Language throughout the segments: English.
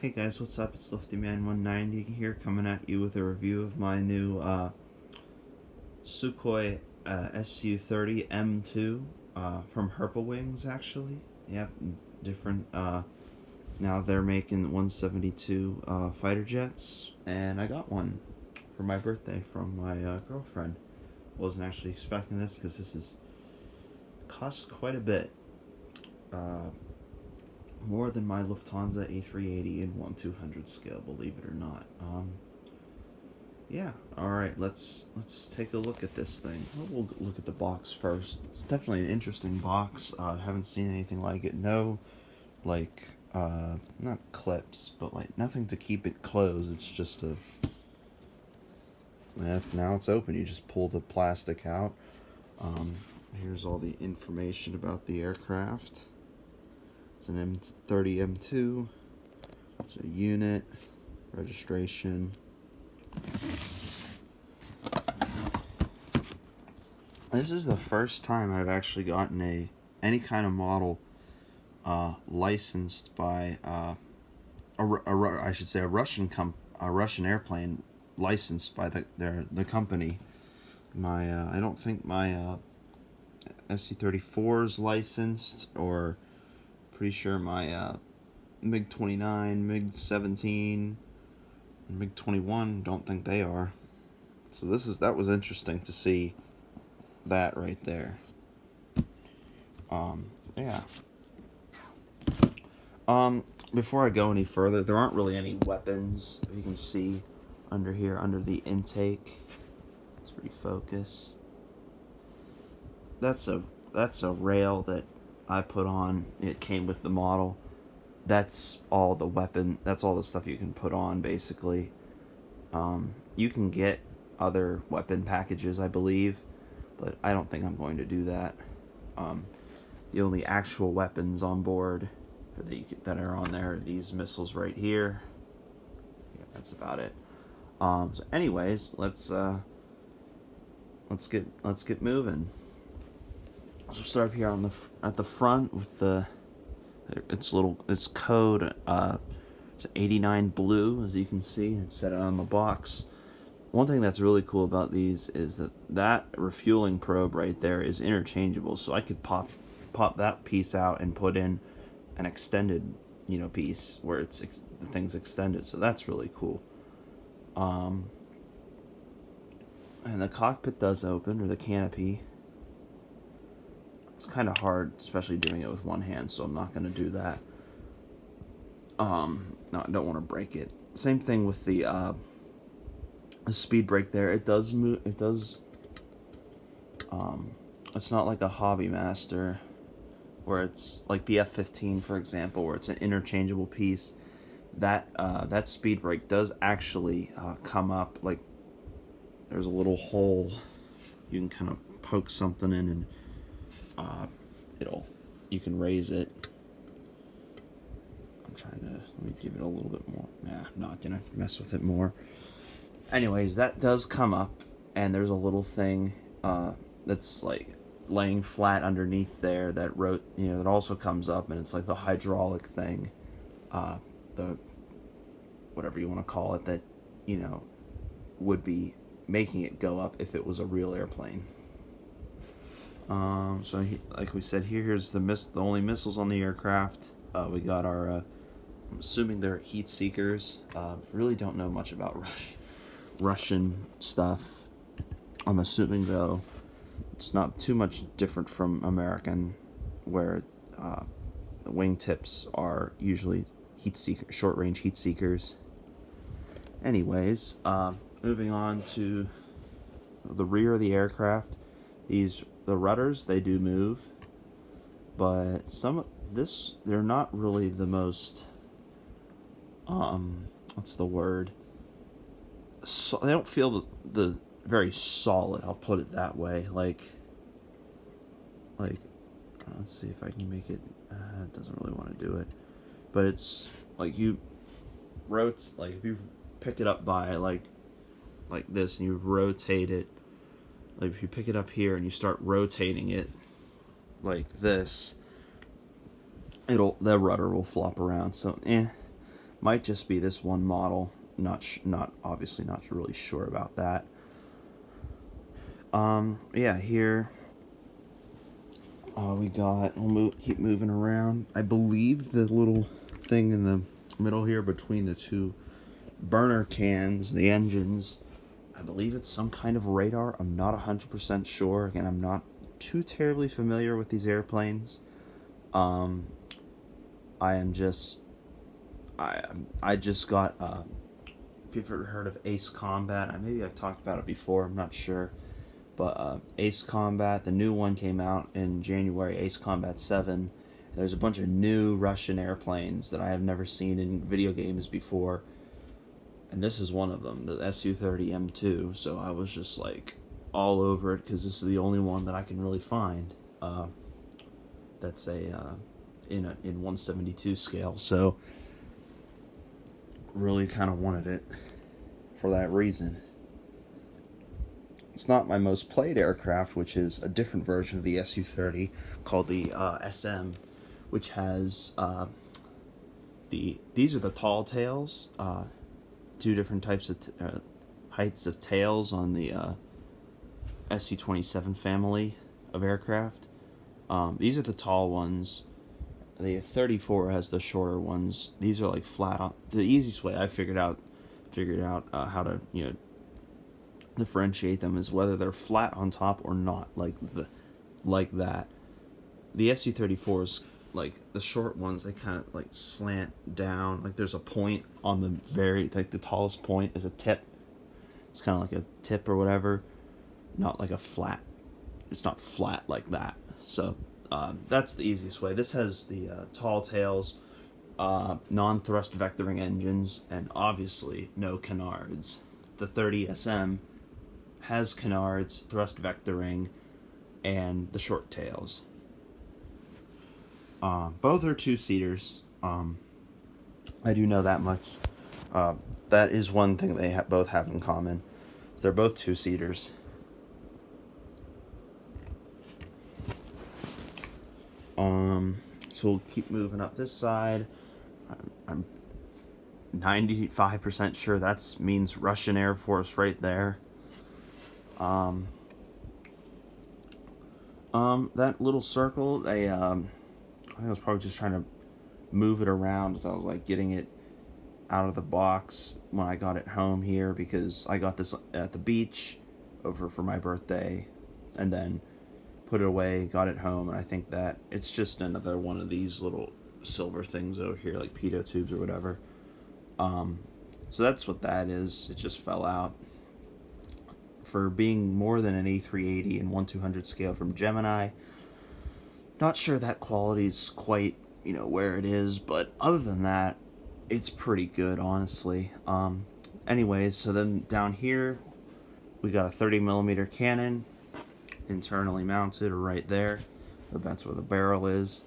Hey guys, what's up? It's LiftyMan190 here, coming at you with a review of my new Sukhoi Su-30M2 from Herpa Wings, actually. Yep, different. Now they're making 172 fighter jets, and I got one for my birthday from my girlfriend. Wasn't actually expecting this because costs quite a bit. More than my Lufthansa A380 in 1/200 scale, believe it or not. Yeah. All right. Let's take a look at this thing. We'll look at the box first. It's definitely an interesting box. Haven't seen anything like it. No, like not clips, but like nothing to keep it closed. It's just a. Now it's open. You just pull the plastic out. Here's all the information about the aircraft. It's an M30M2. It's a unit, registration. This is the first time I've actually gotten any kind of model licensed by I should say a Russian airplane licensed by the company. I don't think my SC-34 is licensed, or pretty sure my MiG-29, MiG-17, and MiG-21 don't think they are. So that was interesting to see that right there. Yeah. Before I go any further, there aren't really any weapons. You can see under here, under the intake. Let's refocus. That's a rail that I put on. It came with the model. That's all the weapon. That's all the stuff you can put on, basically. You can get other weapon packages, I believe, but I don't think I'm going to do that. The only actual weapons on board that are on there are these missiles right here. Yeah, that's about it. So anyways, let's get moving. So start up here at the front with it's code it's 89 blue, as you can see. It's set on the box. One thing that's really cool about these is that refueling probe right there is interchangeable, so I could pop that piece out and put in an extended piece where the thing's extended. So that's really cool. And the cockpit does open, or the canopy. It's kind of hard, especially doing it with one hand, so I'm not going to do that. No, I don't want to break it. Same thing with the speed brake there. It does move. It does. It's not like a Hobby Master, where it's like the F-15, for example, where it's an interchangeable piece. That speed brake does actually come up. Like, there's a little hole you can kind of poke something in, and you can raise it. Let me give it a little bit more. Nah, I'm not gonna mess with it more. Anyways, that does come up, and there's a little thing that's like laying flat underneath there that that also comes up, and it's like the hydraulic thing, the whatever you want to call it, that would be making it go up if it was a real airplane. So like we said, here's the only missiles on the aircraft. We got our I'm assuming they're heat seekers. Really don't know much about Russian stuff. I'm assuming, though, it's not too much different from American, where the wingtips are usually short-range heat seekers. Anyways, moving on to the rear of the aircraft. The rudders, they do move, but they're not really the most what's the word? So they don't feel the very solid. I'll put it that way. Like let's see if I can make it. It doesn't really want to do it, but it's like if you pick it up by like this, and you rotate it. Like if you pick it up here and you start rotating it like this, the rudder will flop around. So Might just be this one model. Not obviously not really sure about that. Yeah, here we got. Keep moving around. I believe the little thing in the middle here between the two burner cans, the engines, I believe it's some kind of radar. I'm not 100% sure. Again, I'm not too terribly familiar with these airplanes. I am just I just got if you've ever heard of Ace Combat, maybe I've talked about it before, I'm not sure. But Ace Combat, the new one came out in January, Ace Combat 7. There's a bunch of new Russian airplanes that I have never seen in video games before. And this is one of them, the Su-30M2. So I was just like all over it because this is the only one that I can really find that's in 172 scale. So really kind of wanted it for that reason. It's not my most played aircraft, which is a different version of the Su-30 called the SM, which has these are the tall tails, two different types of heights of tails on the Su-27 family of aircraft. These are the tall ones. The 34 has the shorter ones. These are like flat on. The easiest way I figured out how to differentiate them is whether they're flat on top or not, like that. The Su-34s, like the short ones, they kind of like slant down. Like there's a point on the the tallest point is a tip. It's kind of like a tip or whatever, not like a flat. It's not flat like that. So that's the easiest way. This has the tall tails, non-thrust vectoring engines, and obviously no canards. The 30 SM has canards, thrust vectoring, and the short tails. Both are two-seaters. I do know that much. That is one thing they both have in common. They're both two-seaters. So we'll keep moving up this side. I'm 95% sure that means Russian Air Force right there. That little circle, I was probably just trying to move it around as I was like getting it out of the box when I got it home here, because I got this at the beach over for my birthday and then put it away, got it home, and I think that it's just another one of these little silver things over here, like pitot tubes or whatever. So that's what that is. It just fell out. For being more than an A380 in 1/200 scale from Gemini, not sure that quality's quite, where it is, but other than that, it's pretty good, honestly. Anyways, so then down here, we got a 30mm cannon, internally mounted right there. That's where the barrel is.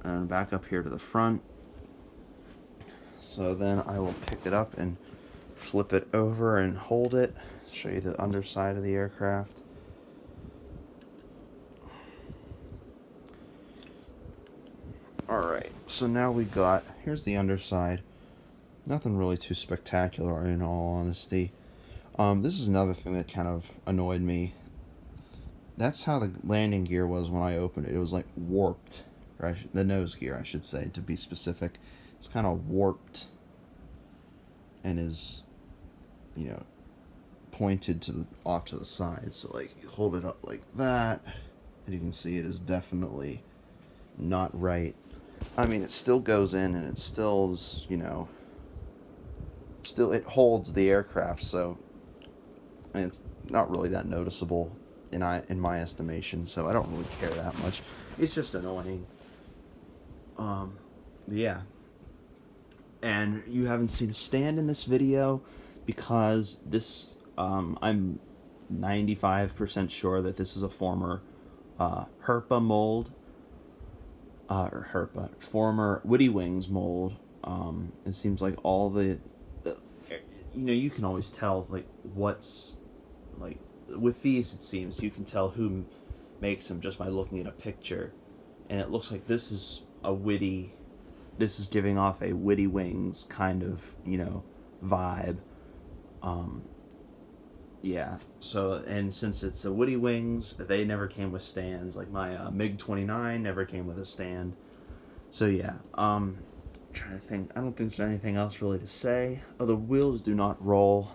And back up here to the front. So then I will pick it up and flip it over and hold it. Show you the underside of the aircraft. Alright, so now here's the underside. Nothing really too spectacular in all honesty. This is another thing that kind of annoyed me. That's how the landing gear was when I opened it. It was like warped. Or the nose gear, I should say, to be specific. It's kind of warped and is, pointed off to the side. So like you hold it up like that, and you can see it is definitely not right. I mean, it still goes in and it still is, still it holds the aircraft, so, and it's not really that noticeable in my estimation, so I don't really care that much. It's just annoying. Yeah. And you haven't seen a stand in this video because this, I'm 95% sure that this is a former Herpa mold, or Herpa, former Woody Wings mold. It seems like all the you can always tell, like, what's, like, with these, it seems, you can tell who makes them just by looking at a picture. And it looks like this is a Woody this is giving off a Witty Wings kind of, vibe. Yeah, so, and since it's a Witty Wings, they never came with stands. Like my MiG-29 never came with a stand. So yeah, trying to think. I don't think there's anything else really to say. Oh, the wheels do not roll.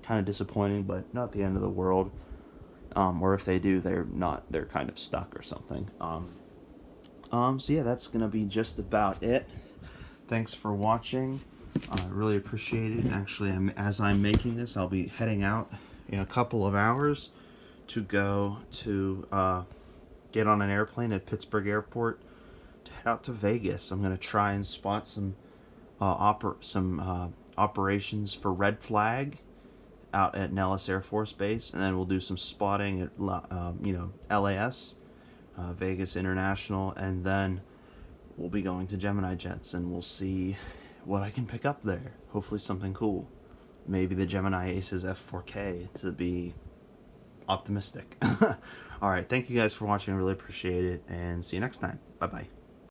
Kind of disappointing, but not the end of the world. Or if they do, they're not. They're kind of stuck or something. So yeah, that's gonna be just about it. Thanks for watching. I really appreciate it. Actually, as I'm making this, I'll be heading out in a couple of hours to go to get on an airplane at Pittsburgh Airport to head out to Vegas. I'm gonna try and spot some operations for Red Flag out at Nellis Air Force Base, and then we'll do some spotting at LAS, Vegas International, and then we'll be going to Gemini Jets, and we'll see what I can pick up there. Hopefully something cool. Maybe the Gemini Aces F4K, to be optimistic. Alright, thank you guys for watching. I really appreciate it, and see you next time. Bye-bye.